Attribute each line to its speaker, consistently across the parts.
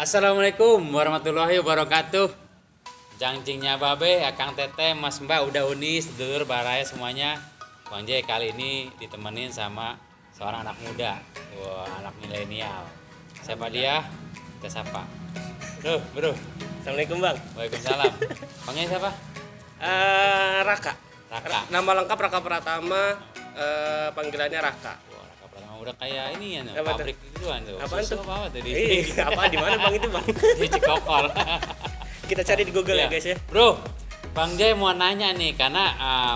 Speaker 1: Assalamualaikum warahmatullahi wabarakatuh. Jangcingnya babe, akang teteh, mas mbak, udah uni, sedulur, baraya semuanya. Bang J kali ini ditemenin sama seorang anak muda. Wah, anak milenial. Siapa dia? Kita sapa. Bro.
Speaker 2: Assalamualaikum Bang.
Speaker 1: Waalaikumsalam. Panggilnya siapa?
Speaker 2: Raka.
Speaker 1: Raka.
Speaker 2: Nama lengkap Raka Pratama. Panggilannya Raka.
Speaker 1: Wah, Raka Pratama udah kayak ini ya,
Speaker 2: Apa
Speaker 1: pabrik gituan tuh.
Speaker 2: Apaan
Speaker 1: Susu
Speaker 2: tuh?
Speaker 1: apa tadi?
Speaker 2: Apa di mana Bang itu Bang?
Speaker 1: Di Cikokol.
Speaker 2: Kita cari di Google
Speaker 1: Iya.
Speaker 2: ya guys ya.
Speaker 1: Bro, Bang Jay mau nanya nih karena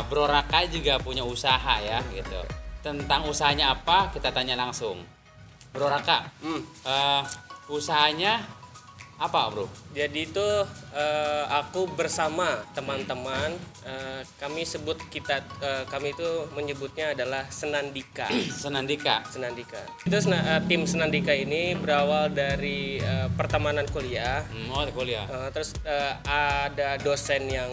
Speaker 1: Bro Raka juga punya usaha ya gitu. Tentang usahanya apa kita tanya langsung. Bro Raka, usahanya apa Bro?
Speaker 2: Jadi itu aku bersama teman-teman kami itu menyebutnya adalah Senandika.
Speaker 1: Senandika.
Speaker 2: Senandika. Itu tim Senandika ini berawal dari pertemanan kuliah.
Speaker 1: Oh kuliah.
Speaker 2: Terus ada dosen yang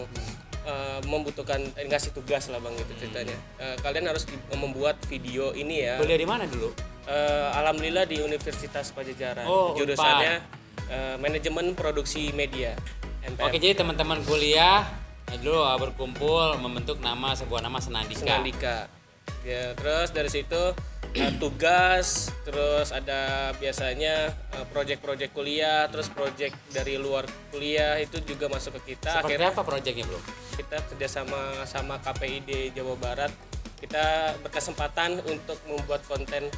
Speaker 2: membutuhkan ngasih tugas lah Bang gitu ceritanya. Kalian harus membuat video ini ya.
Speaker 1: Kuliah di mana dulu?
Speaker 2: Alhamdulillah di Universitas Pajajaran.
Speaker 1: Oh,
Speaker 2: Jurusannya manajemen produksi media. MPM.
Speaker 1: Oke, jadi teman-teman kuliah dulu berkumpul membentuk sebuah nama Senandika.
Speaker 2: Senandika. Ya, terus dari situ tugas, terus ada biasanya proyek-proyek kuliah, terus proyek dari luar kuliah itu juga masuk ke kita.
Speaker 1: Seperti
Speaker 2: Akhirnya
Speaker 1: apa proyeknya Bro?
Speaker 2: kita kerjasama sama KPID Jawa Barat. Kita berkesempatan untuk membuat konten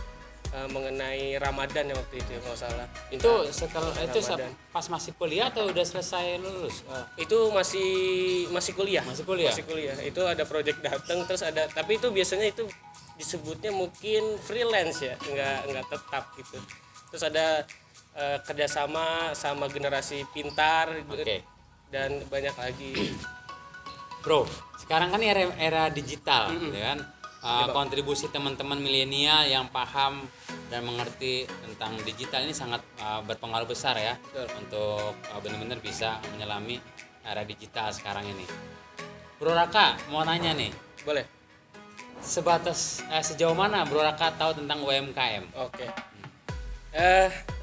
Speaker 2: mengenai Ramadan ya waktu itu nggak salah.
Speaker 1: Itu setelah itu
Speaker 2: Ramadan.
Speaker 1: pas masih kuliah atau udah selesai lulus?
Speaker 2: Itu masih kuliah.
Speaker 1: Masih kuliah.
Speaker 2: Masih kuliah. Itu ada proyek datang terus ada, tapi itu biasanya itu disebutnya mungkin freelance ya, nggak tetap gitu. Terus ada kerjasama sama generasi pintar
Speaker 1: Oke.
Speaker 2: dan banyak lagi.
Speaker 1: Bro, sekarang kan era digital, ya kan? Kontribusi teman-teman milenial yang paham dan mengerti tentang digital ini sangat berpengaruh besar ya.
Speaker 2: Betul.
Speaker 1: Untuk benar-benar bisa menyelami era digital sekarang ini. Bro Raka mau nanya nih,
Speaker 2: Boleh?
Speaker 1: sejauh mana Bro Raka tahu tentang UMKM?
Speaker 2: Oke.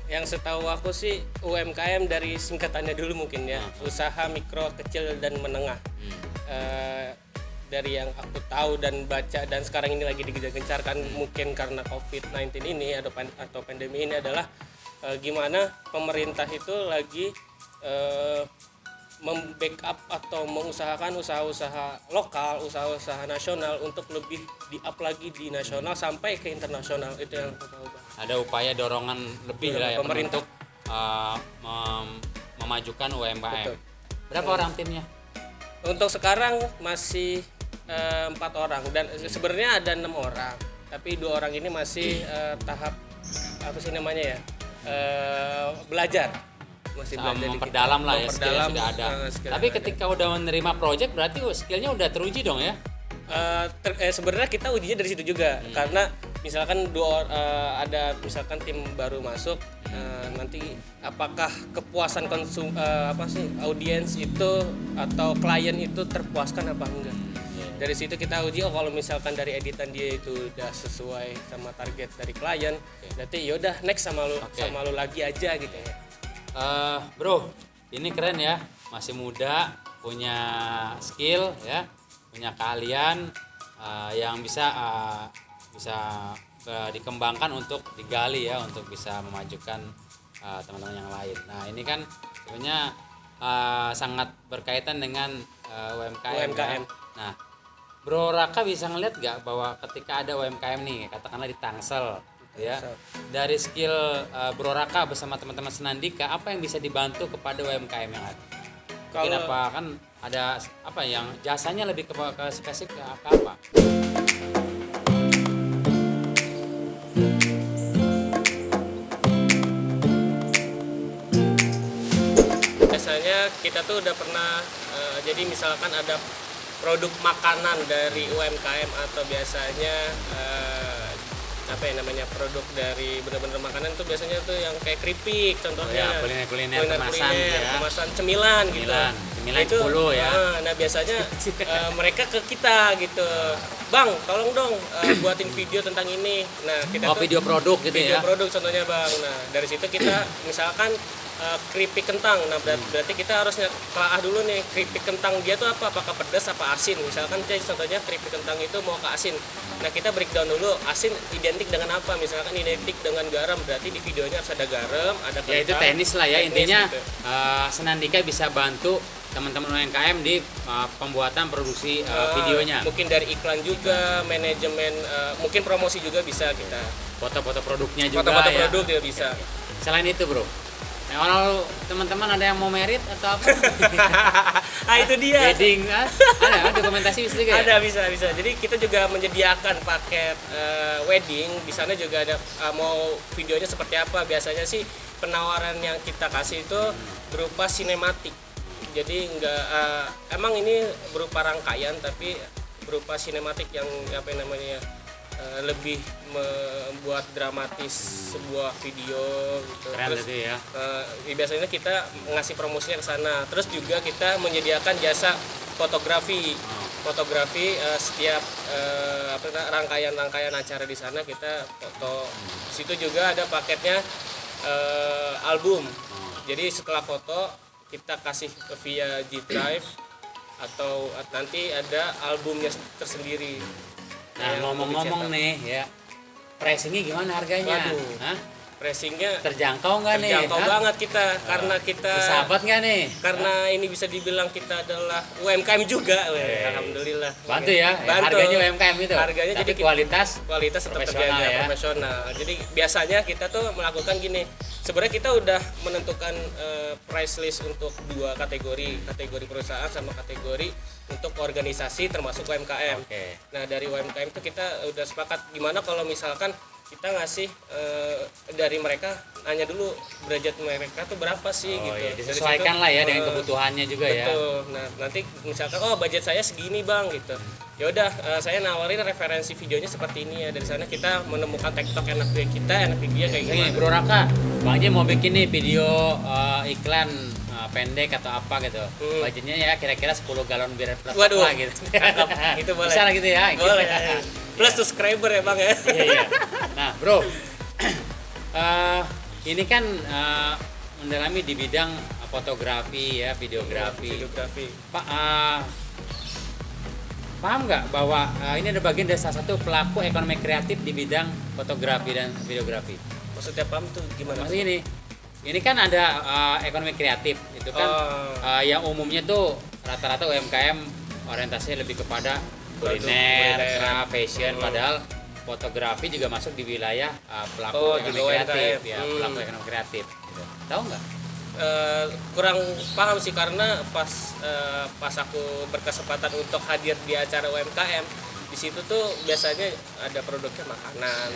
Speaker 2: Yang setahu aku sih UMKM dari singkatannya dulu mungkin ya, usaha mikro, kecil dan menengah. Dari yang aku tahu dan baca dan sekarang ini lagi digencarkan mungkin karena COVID-19 ini atau pandemi ini adalah gimana pemerintah itu lagi membackup atau mengusahakan usaha-usaha lokal, usaha-usaha nasional untuk lebih di-up lagi di nasional sampai ke internasional. Itu yang aku tahu Bang.
Speaker 1: Ada upaya dorongan lebih lah ya
Speaker 2: Pemerintah.
Speaker 1: untuk memajukan UMKM.
Speaker 2: Betul.
Speaker 1: Berapa orang timnya?
Speaker 2: Untuk sekarang masih 4 orang dan sebenarnya ada 6 orang, tapi 2 orang ini masih tahap apa sih namanya ya, belajar, masih belajar
Speaker 1: Memperdalam lah ya, skillnya sudah ada.
Speaker 2: skill
Speaker 1: Tapi
Speaker 2: yang
Speaker 1: ketika udah menerima project berarti skillnya udah teruji dong ya?
Speaker 2: sebenarnya kita ujinya dari situ juga karena misalkan ada misalkan tim baru masuk, nanti apakah kepuasan audiens itu atau klien itu terpuaskan apa enggak. Dari situ kita uji, kalau misalkan dari editan dia itu udah sesuai sama target dari klien, berarti yaudah next sama lu lagi aja gitu ya.
Speaker 1: Bro, ini keren ya, masih muda, punya skill ya, punya keahlian yang bisa dikembangkan untuk digali ya, untuk bisa memajukan teman-teman yang lain. Nah ini kan sebenarnya sangat berkaitan dengan UMKM. Ya. Nah, Bro Raka bisa ngeliat gak bahwa ketika ada UMKM nih, katakanlah di Tangsel, ya, dari skill Bro Raka bersama teman-teman Senandika, apa yang bisa dibantu kepada UMKM yang ada? Mungkin apa kan ada apa yang jasanya lebih ke spesifik ke apa?
Speaker 2: Biasanya kita tuh udah pernah jadi misalkan ada produk makanan dari UMKM atau biasanya produk dari benar-benar makanan tuh biasanya tuh yang kayak keripik contohnya,
Speaker 1: kuliner
Speaker 2: kemasan cemilan gitu.
Speaker 1: Cemilan itu 10 ya.
Speaker 2: Nah biasanya mereka ke kita gitu, Bang tolong dong buatin video tentang ini. Nah kita
Speaker 1: video produk gitu
Speaker 2: video
Speaker 1: ya.
Speaker 2: Produk contohnya Bang. Nah dari situ kita misalkan keripik kentang. Nah berarti kita harus telah dulu nih keripik kentang dia tuh apa, apakah pedas apa asin. Misalkan contohnya keripik kentang itu mau ke asin, nah kita breakdown dulu asin identik dengan apa. Misalkan identik dengan garam, berarti di videonya harus ada garam, ada kentang.
Speaker 1: Ya itu teknis lah ya,
Speaker 2: teknis
Speaker 1: intinya
Speaker 2: gitu.
Speaker 1: Senandika bisa bantu teman-teman UMKM di pembuatan produksi videonya.
Speaker 2: Mungkin dari iklan juga, manajemen, mungkin promosi juga bisa kita.
Speaker 1: Foto-foto produknya juga
Speaker 2: Foto-foto
Speaker 1: ya.
Speaker 2: produk juga bisa.
Speaker 1: Selain itu bro, nah, kalau teman-teman ada yang mau merit atau apa?
Speaker 2: Ah itu dia.
Speaker 1: Wedding, ada dokumentasi bisa juga ya?
Speaker 2: Ada bisa. Jadi kita juga menyediakan paket wedding. Di sana juga ada mau videonya seperti apa. Biasanya sih penawaran yang kita kasih itu berupa sinematik. Jadi enggak emang ini berupa rangkaian tapi berupa sinematik yang apa namanya lebih membuat dramatis sebuah video gitu.
Speaker 1: Keren
Speaker 2: Terus
Speaker 1: itu ya.
Speaker 2: biasanya kita ngasih promosinya ke sana. Terus juga kita menyediakan jasa fotografi. Fotografi setiap rangkaian acara di sana kita foto. Di situ juga ada paketnya album. Jadi setelah foto kita kasih via G Drive atau nanti ada albumnya tersendiri.
Speaker 1: Nah ngomong-ngomong nih ya, pricingnya gimana harganya?
Speaker 2: Waduh.
Speaker 1: Hah?
Speaker 2: Pricingnya
Speaker 1: Terjangkau nggak nih?
Speaker 2: terjangkau
Speaker 1: Hah?
Speaker 2: banget kita karena kita
Speaker 1: Bersahabat nggak nih?
Speaker 2: karena ini bisa dibilang kita adalah UMKM juga. Alhamdulillah.
Speaker 1: Bantu ya,
Speaker 2: Bantu.
Speaker 1: harganya UMKM itu.
Speaker 2: Harganya
Speaker 1: tapi
Speaker 2: jadi
Speaker 1: kualitas
Speaker 2: tetap
Speaker 1: profesional
Speaker 2: terjaga
Speaker 1: ya.
Speaker 2: profesional. Jadi biasanya kita tuh melakukan gini. Sebenarnya kita udah menentukan price list untuk dua kategori perusahaan sama kategori untuk organisasi termasuk UMKM.
Speaker 1: Oke.
Speaker 2: Nah dari UMKM itu kita udah sepakat gimana kalau misalkan kita ngasih dari mereka nanya dulu budget mereka tuh berapa sih
Speaker 1: Oh
Speaker 2: gitu.
Speaker 1: iya,
Speaker 2: Dari
Speaker 1: disesuaikan
Speaker 2: situ,
Speaker 1: lah ya dengan kebutuhannya juga ya.
Speaker 2: betul. Nah nanti misalkan budget saya segini bang gitu. Ya udah saya nawarin referensi videonya seperti ini ya. Dari sana kita menemukan TikTok enak dia kayak
Speaker 1: Ini
Speaker 2: gimana.
Speaker 1: Bro Raka, Bang J mau bikin nih video iklan pendek atau apa gitu. Budgetnya ya kira-kira 10 galon bir peletok
Speaker 2: Waduh,
Speaker 1: lah gitu.
Speaker 2: cakep. Itu boleh.
Speaker 1: Bisa lah gitu ya.
Speaker 2: Boleh.
Speaker 1: Gitu.
Speaker 2: Plus subscriber ya bang ya.
Speaker 1: Iya. Nah bro, ini kan mendalami di bidang fotografi ya, videografi.
Speaker 2: Videografi.
Speaker 1: Pak, paham nggak bahwa ini ada bagian dari salah satu pelaku ekonomi kreatif di bidang fotografi dan videografi?
Speaker 2: Maksudnya paham tuh gimana?
Speaker 1: Maksudnya ini kan ada ekonomi kreatif itu kan yang umumnya tuh rata-rata UMKM orientasinya lebih kepada kuliner, craft, fashion, padahal fotografi juga masuk di wilayah pelaku ekonomi kreatif ya, pelaku ekonomi kreatif. Gitu. Tahu nggak?
Speaker 2: Kurang paham sih karena pas aku berkesempatan untuk hadir di acara UMKM di situ tuh biasanya ada produknya makanan.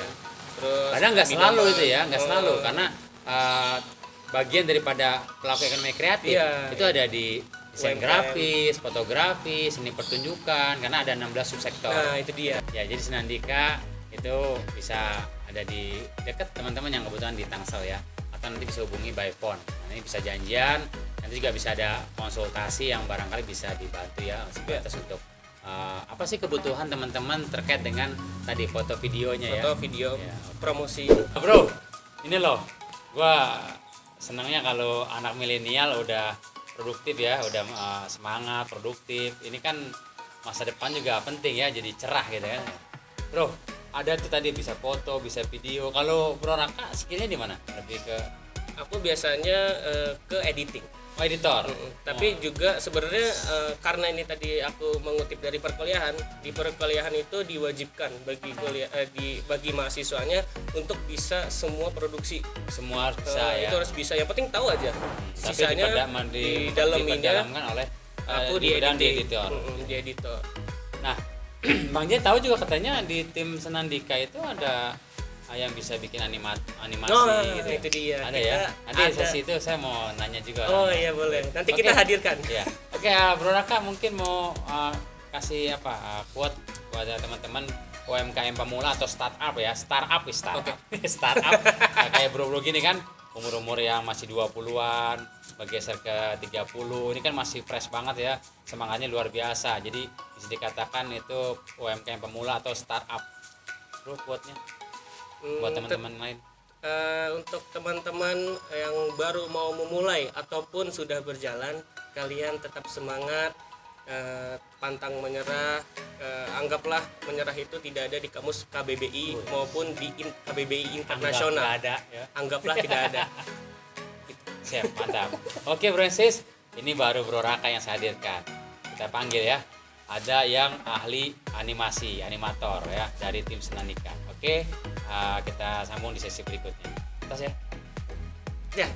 Speaker 2: Terus
Speaker 1: Padahal nggak selalu
Speaker 2: minuman.
Speaker 1: itu ya, nggak selalu karena bagian daripada pelaku ekonomi kreatif
Speaker 2: Iya,
Speaker 1: itu ada di desain
Speaker 2: UMKM.
Speaker 1: grafis, fotografi, seni pertunjukan karena ada 16 subsektor.
Speaker 2: Nah itu dia.
Speaker 1: Ya jadi Senandika itu bisa ada di dekat teman-teman yang kebetulan di Tangsel ya, atau nanti bisa hubungi by phone. Nah, ini bisa janjian, nanti juga bisa ada konsultasi yang barangkali bisa dibantu ya sebatas untuk apa sih kebutuhan teman-teman terkait dengan tadi foto videonya ya.
Speaker 2: Foto video
Speaker 1: Ya.
Speaker 2: promosi.
Speaker 1: Bro, ini loh, gua senangnya kalau anak milenial udah produktif ya, udah semangat, produktif. Ini kan masa depan juga penting ya, jadi cerah gitu kan. Bro, ada tuh tadi bisa foto, bisa video. Kalau Bro Raka skillnya di mana? Lebih ke
Speaker 2: Aku biasanya ke editing.
Speaker 1: editor.
Speaker 2: Tapi juga sebenarnya karena ini tadi aku mengutip dari perkuliahan, di perkuliahan itu diwajibkan bagi bagi mahasiswanya untuk bisa semua produksi.
Speaker 1: Semua harus bisa ya.
Speaker 2: Itu harus bisa. Yang penting tahu aja.
Speaker 1: Tapi
Speaker 2: Sisanya
Speaker 1: diperdalamkan oleh
Speaker 2: aku
Speaker 1: di
Speaker 2: di
Speaker 1: bidang di
Speaker 2: editing.
Speaker 1: editor.
Speaker 2: Di editor.
Speaker 1: Nah, Bang J tahu juga katanya di tim Senandika itu ada yang bisa bikin animasi gitu.
Speaker 2: Itu dia.
Speaker 1: Ada
Speaker 2: Kita
Speaker 1: ya. Ada sesi itu saya mau nanya juga.
Speaker 2: Oh iya boleh. Nanti
Speaker 1: Oke.
Speaker 2: kita hadirkan.
Speaker 1: Ya. Oke, Bro Raka mungkin mau kasih quote buat teman-teman UMKM pemula atau startup ya. Startup. Startup. Nah, kayak bro-bro gini kan, umur-umur yang masih 20-an, bergeser ke 30. Ini kan masih fresh banget ya. Semangatnya luar biasa. Jadi bisa dikatakan itu UMKM pemula atau startup. Bro, quote-nya buat teman-teman lain.
Speaker 2: untuk teman-teman yang baru mau memulai ataupun sudah berjalan, kalian tetap semangat, pantang menyerah. Anggaplah menyerah itu tidak ada di kamus KBBI maupun di KBBI internasional.
Speaker 1: Nggak ada ya.
Speaker 2: Anggaplah tidak ada.
Speaker 1: Siap, mantap. Oke Bro and Sis, ini baru Bro Raka yang saya hadirkan. Kita panggil ya. Ada yang ahli animasi, animator ya dari tim Senanika. Oke, kita sambung di sesi berikutnya. Atas ya.
Speaker 2: Ya.